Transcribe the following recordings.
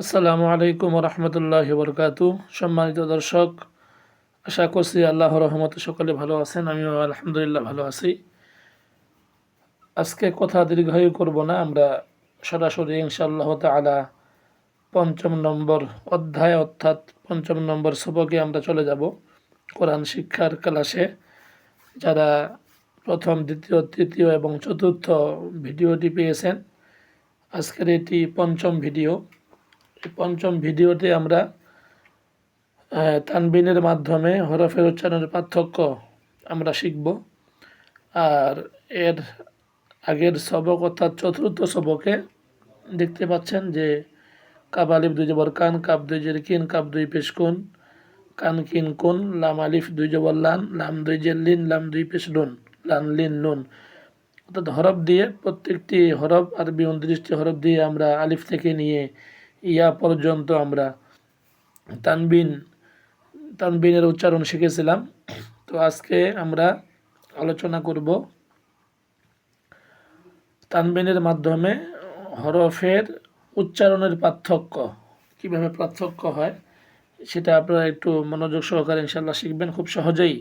আসসালামু আলাইকুম রহমতুল্লাহ বরকাতু। সম্মানিত দর্শক, আশা করছি আল্লাহর রহমতে সকলে ভালো আছেন। আমিও আলহামদুলিল্লাহ ভালো আছি। আজকে কথা দীর্ঘায়ু করব না, আমরা সরাসরি ইনশাআল্লাহ তাআলা পঞ্চম নম্বর অধ্যায় অর্থাৎ পঞ্চম নম্বর সবকে আমরা চলে যাব। কোরআন শিক্ষার ক্লাসে যারা প্রথম, দ্বিতীয়, তৃতীয় এবং চতুর্থ ভিডিওটি পেয়েছেন, আজকের এটি পঞ্চম ভিডিও। এই পঞ্চম ভিডিওতে আমরা তানবিনের মাধ্যমে হরফের উচ্চারণের পার্থক্য আমরা শিখব। আর এর আগের সবক অর্থাৎ চতুর্থ সবকে দেখতে পাচ্ছেন যে কাব আলিফ দুই জবর কান, কাব দুই জের কিন, কাব দুই পেশ কুন, কান কিন কুন, লাম আলিফ দুই জবর লান, লাম দুই জের লিন, লাম দুই পেশ নুন, লান লিন নুন। অর্থাৎ হরফ দিয়ে প্রত্যেকটি হরফ আরবি 29টি হরফ দিয়ে আমরা আলিফ থেকে নিয়ে ইয়া পর্যন্ত আমরা তানবিনের উচ্চারণ শিখেছিলাম। তো আজকে আমরা আলোচনা করব তানবিনের মাধ্যমে হরফের উচ্চারণের পার্থক্য, কিভাবে পার্থক্য হয় সেটা আপনারা একটু মনোযোগ সহকারে ইনশাআল্লাহ শিখবেন। খুব সহজেই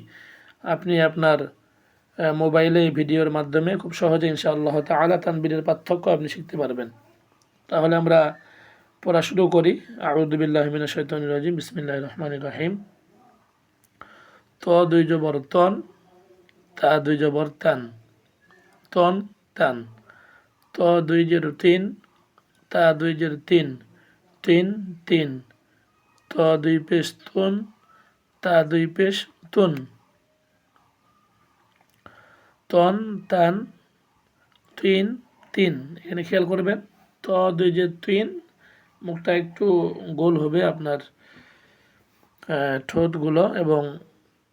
আপনি আপনার মোবাইলে ভিডিওর মাধ্যমে খুব সহজে ইনশাআল্লাহ তাআলা তানবিনের পার্থক্য আপনি শিখতে পারবেন। তাহলে আমরা পড়া শুরু করি। আউযু বিল্লাহি মিনাশ শাইতানির রাজিম, বিসমিল্লাহির রহমানির রহিম। ত দুই জবর তন, তা দুই জবর তান, তন তান। ত দুই জের তিন, তা দুই জের তিন, তিন তিন। ত দুই পেশ তুন, তা দুই পেশ তুন, তন তান, তিন তিন। এখানে খেয়াল করবেন, ত দুই জের তিন, মুখটা একটু গোল হবে আপনার ঠোঁটগুলো, এবং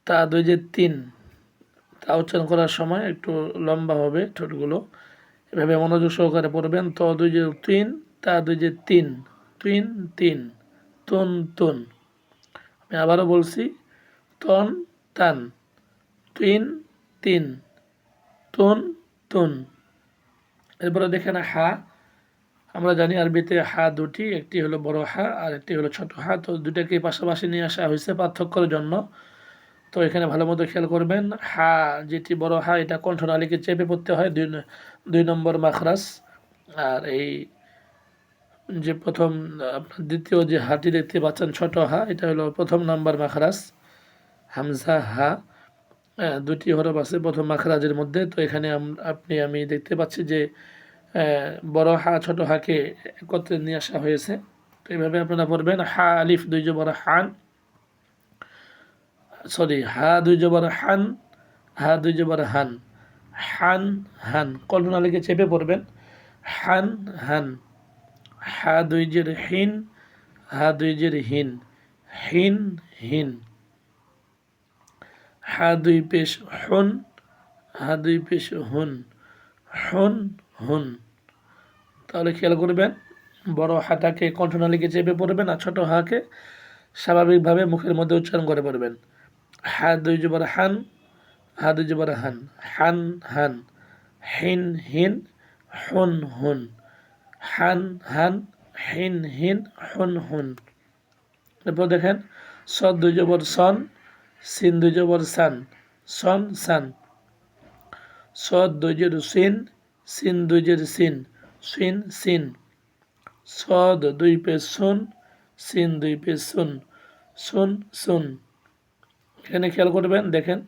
তা দুই জের তিন, তা উচ্চারণ করার সময় একটু লম্বা হবে ঠোঁটগুলো। এভাবে মনোযোগ সহকারে পড়বেন। ত দুই যে তিন, তা দুই যে তিন, তিন তিন, তুন তুন। আমি আবারও বলছি, তন তান, তিন তিন, তুন তুন। এরপরে দেখেন হা। আমরা জানি আরবিতে হা দুটি, একটি হলো বড় হা আর একটি হলো ছোট হা। তো দুটাকে পাশাপাশি নিয়ে আসা হয়েছে পার্থক্যের জন্য। তো এখানে ভালো মতো খেয়াল করবেন, হা যেটি বড় হা এটা কণ্ঠনালীকে চেপে পড়তে হয়, দুই নম্বর মাখরাজ। আর এই যে প্রথম আপনার দ্বিতীয় যে হাটি দেখতে পাচ্ছেন ছোট হা, এটা হলো প্রথম নাম্বার মাখরাজ, হামজা হা। দুটি হরফ আছে প্রথম মাখরাজের মধ্যে। তো এখানে আমি দেখতে পাচ্ছি যে বড় হা ছোট হাকে একত্রে নিয়ে আসা হয়েছে। তো এইভাবে আপনারা পড়বেন, হা আলিফ দুই জবর হান, হা দুই জবর হান, হা দুই জবর হান, হান হান। কণ্ঠনালীকে চেপে পড়বেন, হান হান। হা দুই জের হিন, হা দুই জের হিন, হিন হিন। হা দুই পেশ হুন, হা দুই পেশ হুন, হুন হুন। তাহলে খেয়াল করবেন, বড় হাটাকে কণ্ঠনালীকে চেপে পড়বেন আর ছোট হাকে স্বাভাবিকভাবে মুখের মধ্যে উচ্চারণ করে পড়বেন। হা দুই জবর হান, হা দুই জবর হান, হান হান, হিন হিন, হুন হুন, হান হান, হিন হিন, হুন হুন। এরপর দেখেন, সদ দুই জবর সন, সিন দুই জবর সান, সন সান। সদ দুই জের সিন, সিন দুই জের সিন, সিন সিন। সদ দুই পেশ সুন, সিন দুই পেশ সুন, সুন সুন। এখানে খেয়াল করবেন, দেখেন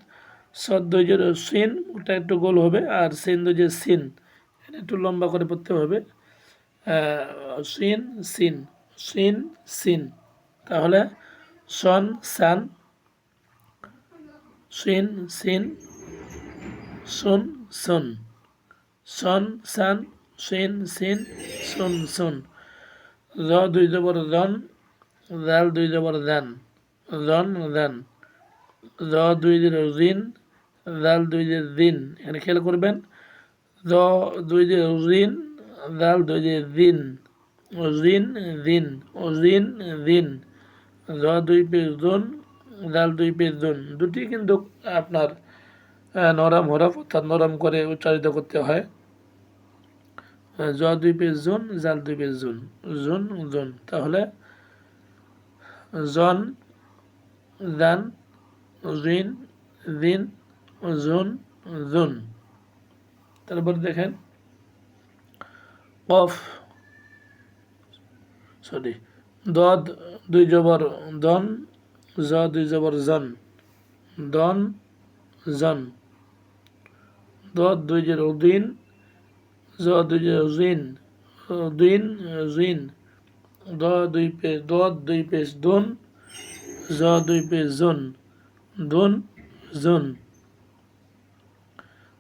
সদ দুই জের সিন, ওটা একটু গোল হবে, আর সিন দুই জের সিন এটা একটু লম্বা করে পড়তে হবে, সিন সিন, সিন সিন। তাহলে সন সান, সিন সিন, সুন সুন, সন সান, সিন সিন, সুন সুন। র দুই জবর রন, জাল দুই জবর দান, রন দান। র দুই জের রিন, জাল দুই জের দিন। এখানে খেয়াল করবেন, র দুই জের রিন, জাল দুই জের দিন, রিন দিন, রিন দিন। র দুই পেশ দুন, জাল দুই পেশ দুন। দুটি কিন্তু আপনার নরম হরফ, অর্থাৎ নরম করে উচ্চারিত করতে হয়। জ দুই পেশ জুন, জাল দুই পেশ জুন, জুন জুন। তাহলে জন, জান, জিন, জিন, জুন, জুন। তারপর দেখেন কফ, সরি, দদ দুই জবর দন, জ দুই জবর জন, দন জন। দদ দুই জের উদিন, জ দুই জের জিন, দিন জিন। দদ দুই পেশ দুন, জ দুই পেশ জুন, দুন জুন।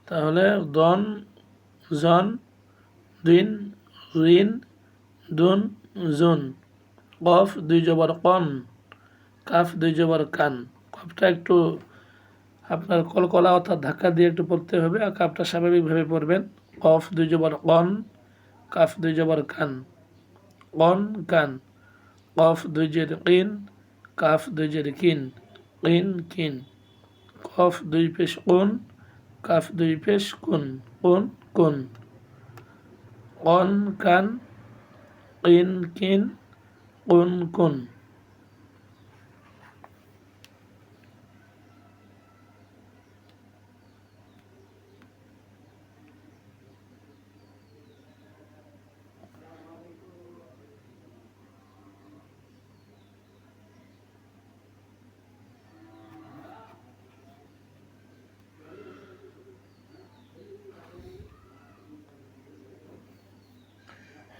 তাহলে দন, জন, দিন, রিন, দুন, জুন। কফ দুই জবর কন, কাফ দুই জবর কান। কফটা একটু আপনার কলকলা অর্থাৎ ধাক্কা দিয়ে একটু পড়তে হবে, আর কাফটা স্বাভাবিকভাবে পড়বেন। কফ দুই জবর কন, কাফ দুই জবর কান, কন কান। কফ দুই জের কিন, কাফ দুই জের কিন, কিন কিন। কফ দুই পেশ কুন, কাফ দুই পেশ কুন, কুন কুন। কন কান, কিন কিন, কুন কুন।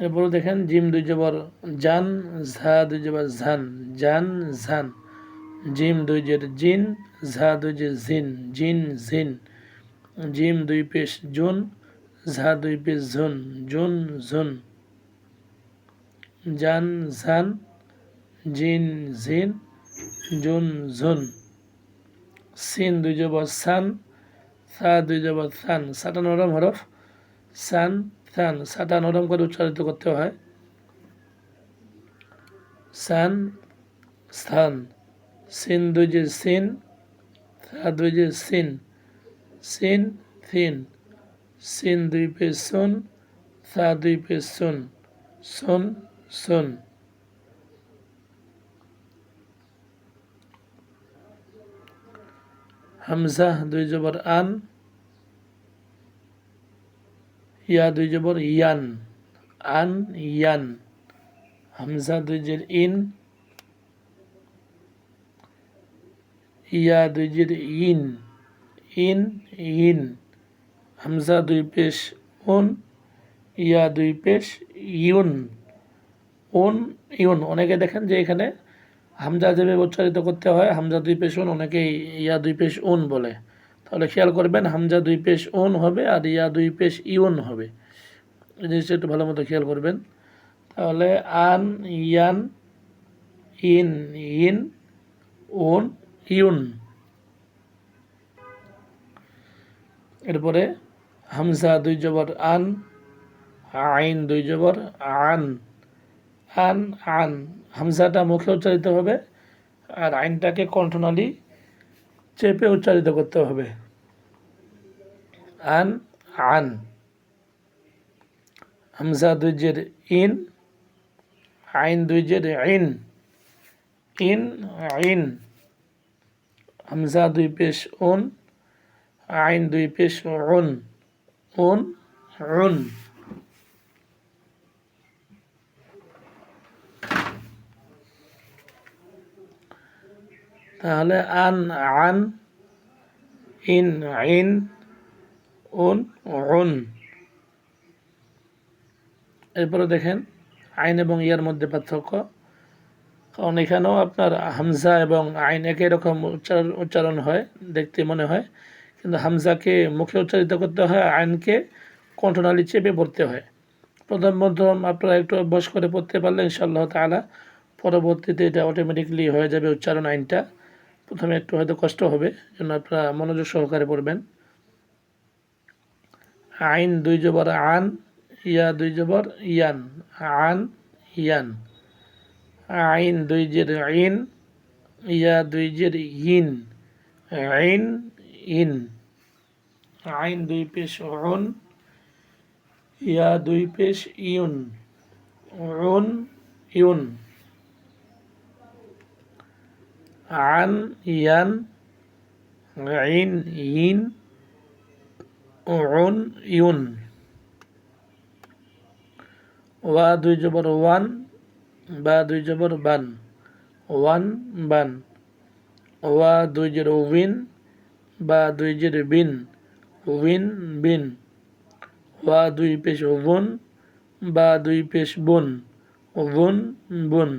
এরপরে দেখেন জিম দুই জবর জান, ঝা দুই জবর ঝান, জান ঝান। জিম দুই জের জিন, ঝা দুই জের জিন, জিন জিন। জিম দুই পেশ জুন, ঝা দুই পেশ ঝুন, জুন ঝুন। জান ঝান, জিন জিন, জুন ঝুন। সিন দুই জবর সান, সা দুই জবর সান, সাটা নরম হরফ, সান সান, সাটা নরম করে উচ্চারিত করতে হয়। সান সান। সিন দুই যে সিন, সা দুই যে সিন, সিন সিন। সিন দুই পেশ সুন, সা দুই পেশ সুন, সুন সুন। হামজা দুই জবর আন, ইয়া দুই জবর ইয়ান, আন ইয়ান। হামজা দুই জের ইন, ইয়া দুই জের ইন, ইন ইন। হামজা দুই পেশ উন, ইয়া দুই পেশ ইউন, উন ইউন। অনেকে দেখেন যে এখানে হামজা যেভাবে উচ্চারিত করতে হয় হামজা দুই পেশ উন, অনেকেই ইয়া দুই পেশ উন বলে। তাহলে খেয়াল করবেন হামজা দুই পেশ উন হবে আর ইয়া দুই পেশ ইউন হবে, এই জিনিসটা একটু ভালো মতো খেয়াল করবেন। তাহলে আন ইয়ান, ইন ইন, উন ইউন। এরপরে হামজা দুই জবর আন, আইন দুই জবর আন, আন আন। হামজাটা মুখে উচ্চারিত হবে আর আইনটাকে কণ্ঠনালী চেপে উচ্চারিত করতে হবে। আন আন। হামজা দুই জের ইন, আইন দুই জের ইন, ইন আইন। হামজা দুই পেশ উন, আইন দুই পেশ উন, উন উন। তাহলে আন আন, ইন আইন, উন উন। এরপরে দেখেন আইন এবং ইয়ার মধ্যে পার্থক্য, কারণ এখানেও আপনার হামজা এবং আইন একই রকম উচ্চারণ হয়, দেখতে মনে হয়, কিন্তু হামজাকে মুখে উচ্চারিত করতে হয়, আইনকে কণ্ঠনালী চেপে পড়তে হয়। প্রথম প্রথম আপনারা একটু অভ্যাস করে পড়তে পারলে ইনশাআল্লাহ তাআলা পরবর্তীতে এটা অটোমেটিকলি হয়ে যাবে উচ্চারণ। আইনটা প্রথমে একটু হয়তো কষ্ট হবে, জন্য আপনারা মনোযোগ সহকারে পড়বেন। আইন দুই জবর আন, ইয়া দুই জবর ইয়ান, আন ইয়ান। আইন দুই জের ইন, ইয়া দুই জের ইন, আইন ইন। আইন দুই পেশ উন, ইয়া দুই পেশ ইউন, উন ইউন। আন ইয়ান, আইন ইন, উন ইউন। ওয়া দুই জবর ওয়ান, বা দুই জবর বান, ওয়ান বান। ওয়া দুই জের উইন, বা দুই জের বিন, উইন বিন। ওয়া দুই পেশ ওবন, বা দুই পেশ বন, ওবন বন।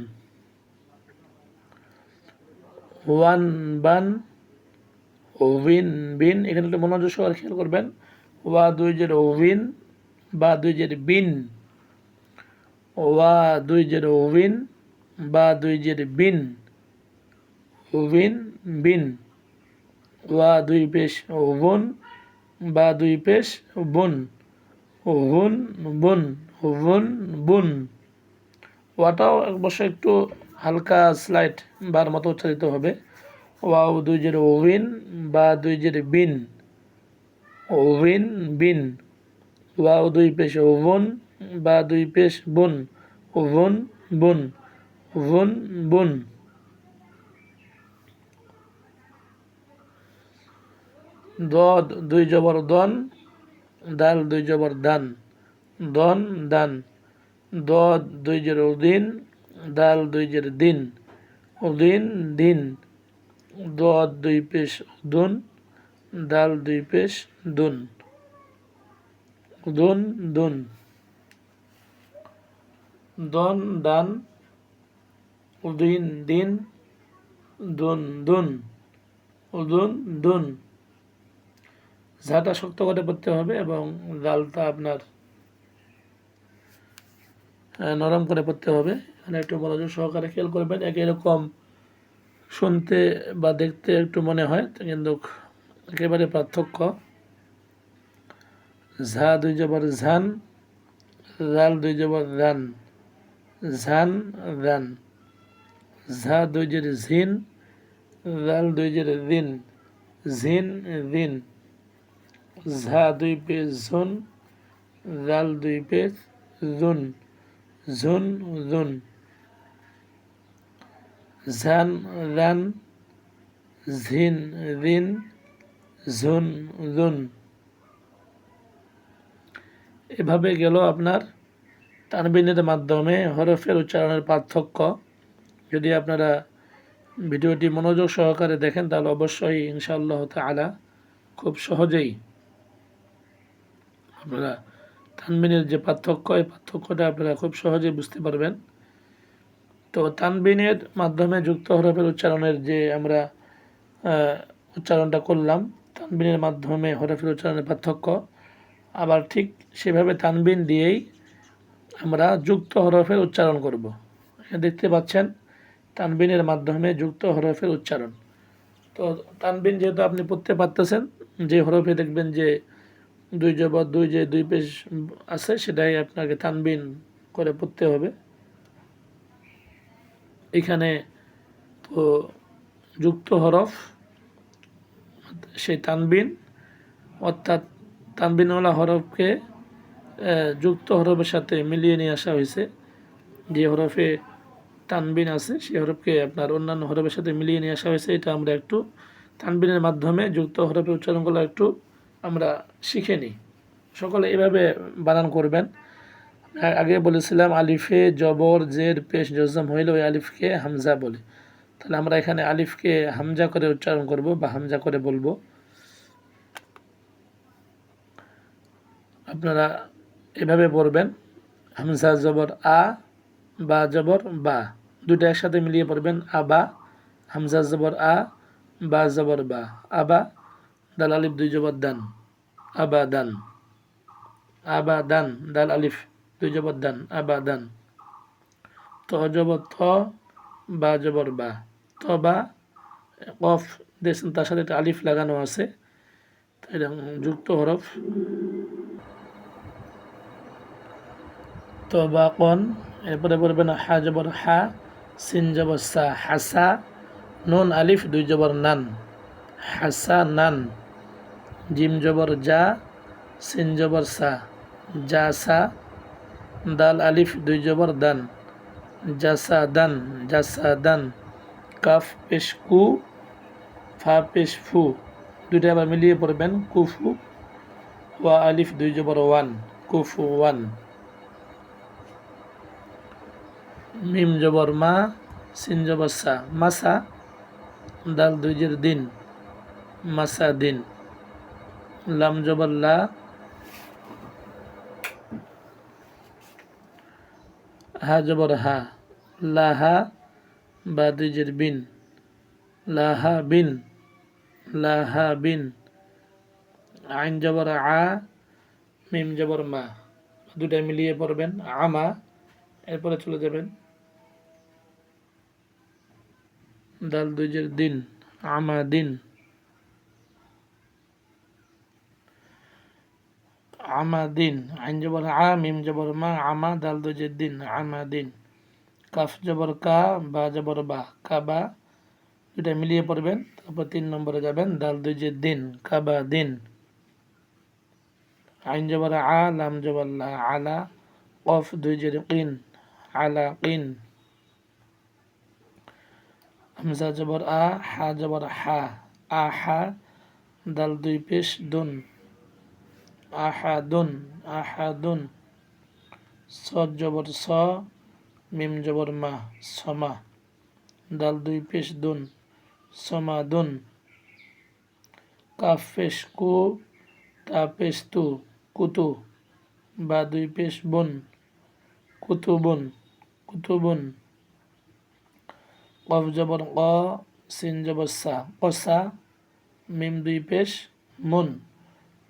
ওয়ান বান, ওভিন বিন। এখানে একটু মনোযোগ সহকারে খেয়াল করবেন। ওয়া দুই জের ওভিন, বা দুই জের বিন। ওয়া দুই জের ওভিন, বা দুই জের বিন, ওভিন বিন। ওয়া দুই পেশ ওভন, বা দুই পেশ বন, ওভন বন, ওভন বন। ওয়াটাও অবশ্য একটু হালকা স্লাইড বার মতো উচ্চারিত হবে। ওয়াও দুই জের ওভিন, বা দুই জের বিন, ওভিন বিন। ওয়াও দুই পেশ ওভন, বা দুই পেশ বন, ওভন বন, ওভন বন। দদ দুই জবর দন, দাল দুই জবর দান, দন দান। দদ দুই জের উদিন, দাল দুই জের দিন, উদিন দিন। দদ দুই পেশ দুন, দাল দুই পেশ দুন, দুন দুন। দন দান, উদিন দিন, দুন দুন, উদুন দুন। ঝাঁটা শক্ত করে পড়তে হবে এবং ডালটা আপনার নরম করে পড়তে হবে। এখানে একটু মনোযোগ সহকারে খেয়াল করবেন। একই রকম শুনতে বা দেখতে একটু মনে হয়, কিন্তু একেবারে পার্থক্য। ঝা দুই জবর ঝান, রাল দুই জবর রান, ঝান রান। ঝা দুই জের ঝিন, রাল দুই জের দিন, ঝিন দিন। ঝা দুই পেশ ঝুন, রাল দুই পেশ জুন, ঝুন জুন। ঝান রান, ঝিন রিন, ঝুন জুন। এভাবে গেল আপনার তানবিনের মাধ্যমে হরফের উচ্চারণের পার্থক্য। যদি আপনারা ভিডিওটি মনোযোগ সহকারে দেখেন তাহলে অবশ্যই ইনশাআল্লাহ তাআলা খুব সহজেই আপনারা তানবিনের যে পার্থক্য, এই পার্থক্যটা আপনারা খুব সহজেই বুঝতে পারবেন। তো তানবিনের মাধ্যমে যুক্ত হরফের উচ্চারণের যে আমরা উচ্চারণটা করলাম, তানবিনের মাধ্যমে হরফের উচ্চারণের পার্থক্য, আবার ঠিক সেভাবে তানবিন দিয়েই আমরা যুক্ত হরফের উচ্চারণ করব। দেখতে পাচ্ছেন তানবিনের মাধ্যমে যুক্ত হরফের উচ্চারণ। তো তানবিন যেহেতু আপনি পড়তে পারতেছেন, যে হরফে দেখবেন যে দুই জবর দুই যে দুই পেশ আছে, সেটাই আপনাকে তানবিন করে পড়তে হবে। এখানে তো যুক্ত হরফ সেই তানবিন, অর্থাৎ তানবিনওয়ালা হরফকে যুক্ত হরফের সাথে মিলিয়ে নিয়ে আসা হয়েছে। যে হরফে তানবিন আছে সেই হরফকে আপনার অন্যান্য হরফের সাথে মিলিয়ে নিয়ে আসা হয়েছে। এটা আমরা একটু তানবিনের মাধ্যমে যুক্ত হরফে উচ্চারণগুলো একটু আমরা শিখে নিই। সকলে এভাবে বানান করবেন। আগে বলেছিলাম আলিফে জবর জের পেশ জজম হইলে ওই আলিফকে হামজা বলে। তাহলে আমরা এখানে আলিফকে হামজা করে উচ্চারণ করব বা হামজা করে বলবো। আপনারা এভাবে পড়বেন, হামজা জবর আ, বা জবর বা, দুটো একসাথে মিলিয়ে পড়বেন। আবা, হামজা জবর আ, বা জবর বা, আবা। দাল আলিফ দুই জবর দান, আবা দান, আবা দান। দাল আলিফ দুই জবর দান, আবা দান। ত জবর থ, বা জবর বা, ত বা। কফ দেখছেন তার সাথে একটা আলিফ লাগানো আছে, এরকম যুক্ত হরফ। তো বা কন, এরপরে পড়বেন হা জবর হা, সিন জবর সা, হাসা। নুন আলিফ দুই জবর নান, হাসা নান। জিম জবর জা, সিন জবর সা, জাসা, দাল আলিফ দুই জবর দান, জাসাদান, জাসাদান। কাফ পেশ কু, ফা পেশ ফু, দুইটা আবার মিলিয়ে পড়বেন, কুফু। ওয়া আলিফ দুই জবর ওয়ান, কুফু ওয়ান। মিম জবর মা, সিন জবর সা, মাসা, দাল দুই জের দিন, মাসা দিন। লাম জবর লা, হা জবর হা, লাহা, বা দুই জের বিন, লাহা বিন, লাহা বিন। আইন জবর আ, মিম জবর মা, দুটা মিলিয়ে পড়বেন, আমা। এরপরে চলে যাবেন দাল দুই জের দিন, আমা দিন, আমা দিন। আইন জবর আ, মিম জবর মা, আমা, দাল দুই জের দিন, আমা দিন। কাফ জবর কা, বা জবর বা, কাবা, দুটা মিলিয়ে পড়বেন। তারপর 3 নম্বরে যাবেন, দাল দুই জের দিন, কাবা দিন। আইন জবর আ, লাম জবর লা, আলা, কফ দুই জের কিন, আলা কিন। হামজা জবর আ, হা জবর হা, আহা, দাল দুই পেশ দুন, আহাদুন, আহাদুন। সদ জবর স, মিম জবর মা, সমা, দাল দুই পেশ দুন, সমাদুন। কাফ পেশ কু, তা পেশ তু, কুতু, বা দুই পেশ বুন, কুতুবুন, কুতুবুন। কফ জবর ক, সিন জবর সা, কসা, মিম দুই পেশ মুন,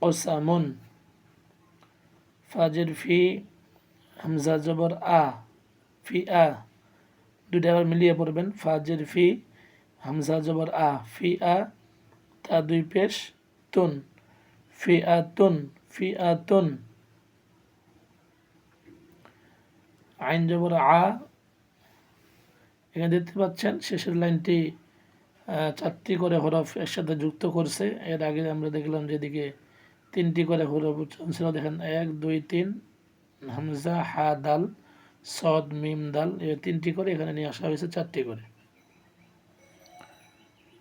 কসামুন। ফাজের ফি, হামজা জবর আ, ফি আ, দুইটা আবার মিলিয়ে পড়বেন, ফাজের ফি, হামজা জবর আ, ফি আ, তা দুই পেশ তুন, ফি আ তুন, ফি আ তুন। আইন জবর আ, এখানে দেখতে পাচ্ছেন শেষের লাইনটি 4টি করে হরফ এর সাথে যুক্ত করছে। এর আগে আমরা দেখলাম যেদিকে 3টি করে হরফ উচ্চারণ ছিল, দেখেন 1 2 3, হামজা, হা, দাল, সদ, মিম, দাল, এই 3টি করে এখানে নিয়ে আসা হয়েছে 4টি করে।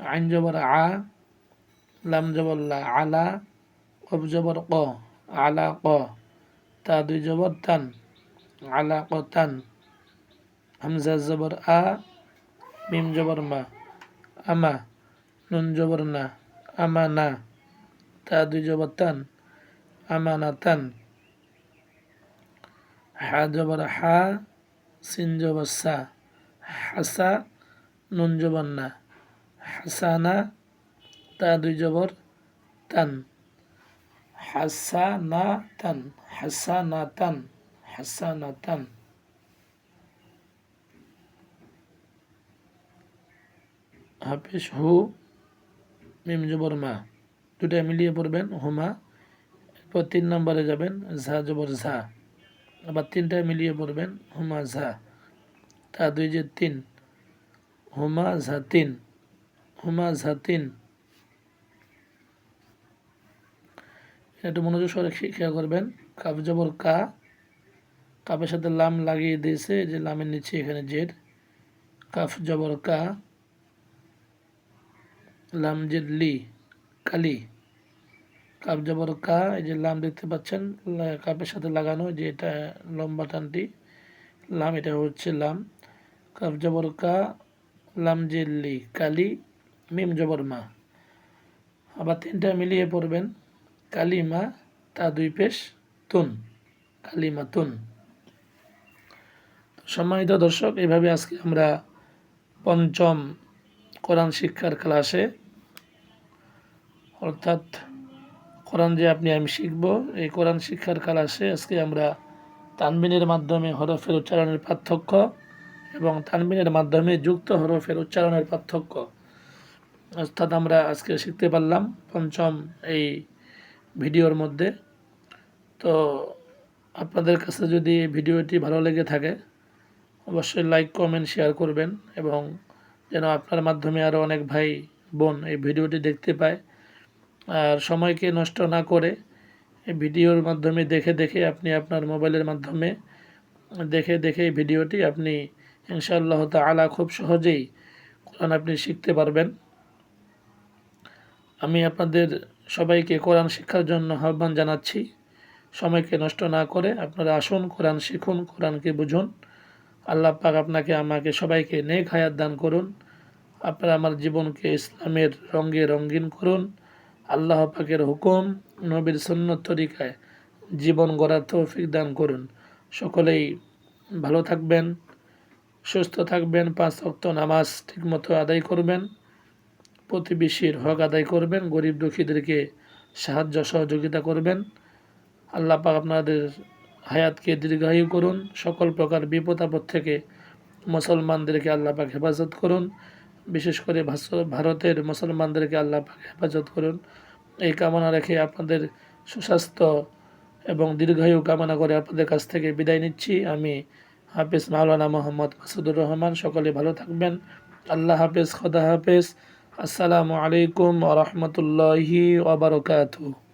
আইন জবর আ, লাম জবর লা, আলা, কফ জবর ক, আলা ক, তা দুই জবর তান, আলা ক তান। হামজা জবর আ, মিম জবর মা, আমা, নুন জবর না, আমা না, তা দুই জবর তান, আমা না তান। হা জবর হা, সিন জবর সা, হাসা, নুন জবর না, হাসানা, তা দুই জবর তান, হাসানা তান, হাসানা তান, হাসানা তান। হাফিজ হু, মিম জবর মা, দুটা মিলিয়ে পড়বেন, হুমা। এরপর 3 নম্বরে যাবেন, ঝা জবর ঝা, আবার 3টা মিলিয়ে পড়বেন, হুমা ঝা, তা দুই যে 3, হুমা ঝা 3, হুমা ঝা 3। একটু মনোযোগ সহকারে খেয়াল করবেন। কাফ জবর কা, কাফের সাথে লাম লাগিয়ে দিয়েছে, যে লামের নিচে এখানে জের। কাফ জবর কা, লাম জের লি, কালি। কাফ জবর কা, এই যে লাম দেখতে পাচ্ছেন কাফের সাথে লাগানো, যে এটা লম্বা টানটি লাম, এটা হচ্ছে লাম। কাফ জবর কা, লাম জের লি, কালি, মিম জবর মা। আবার 3টা মিলিয়ে পড়বেন, কালিমা, তা দুই পেশ তুন, কালিমা তুন। সম্মানিত দর্শক, এভাবে আজকে আমরা 5ম কোরআন শিক্ষার ক্লাসে, অর্থাৎ কোরআন যে আপনি আমি শিখব, এই কোরআন শিক্ষার ক্লাসে আজকে আমরা তানবিনের মাধ্যমে হরফের উচ্চারণের পার্থক্য এবং তানবিনের মাধ্যমে যুক্ত হরফের উচ্চারণের পার্থক্য, অর্থাৎ আমরা আজকে শিখতে পারলাম 5ম এই ভিডিওর মধ্যে। তো আপনাদের কাছে যদি ভিডিওটি ভালো লেগে থাকে, অবশ্যই লাইক, কমেন্ট, শেয়ার করবেন, এবং যেন আপনার মাধ্যমে আরও অনেক ভাই বোন এই ভিডিওটি দেখতে পায়। আর সময়কে নষ্ট না করে এই ভিডিওর মাধ্যমে দেখে দেখে আপনি আপনার মোবাইলের মাধ্যমে দেখে দেখে এই ভিডিওটি আপনি ইনশাআল্লাহ তাআলা খুব সহজেই কোরআন আপনি শিখতে পারবেন। আমি আপনাদের সবাইকে কোরআন শিক্ষার জন্য আহ্বান জানাচ্ছি। সময়কে নষ্ট না করে আপনারা আসুন, কোরআন শিখুন, কোরআনকে বুঝুন। আল্লাহ পাক আপনাকে আমাকে সবাইকে নেক হায়াত দান করুন। আপনারা আমার জীবনকে ইসলামের রঙে রঙিন করুন। আল্লাহ পাকের হুকুম, নবীর সুন্নত তরিকায় জীবন গড়ার তৌফিক দান করুন। সকলেই ভালো থাকবেন, সুস্থ থাকবেন, 5 ওয়াক্ত নামাজ ঠিকমতো আদায় করবেন, প্রতিবেশীর হক আদায় করবেন, গরিব দুঃখীদেরকে সাহায্য সহযোগিতা করবেন। আল্লাহ পাক আপনাদের হায়াতকে দীর্ঘায়ু করুন। সকল প্রকার বিপদ আপদ থেকে মুসলমানদেরকে আল্লাহ পাক হেফাজত করুন। বিশেষ করে ভারতের মুসলমানদেরকে আল্লাহ পাক হেফাজত করুন। এই কামনা রেখে আপনাদের সুস্বাস্থ্য এবং দীর্ঘায়ু কামনা করে আপনাদের কাছ থেকে বিদায় নিচ্ছি। আমি হাফেজ মাওলানা মোহাম্মদ মাসুদুর রহমান। সকলে ভালো থাকবেন। আল্লাহ হাফেজ, খোদা হাফেজ। আসসালামু আলাইকুম ওয়া রাহমাতুল্লাহি ওয়া বারাকাতুহু।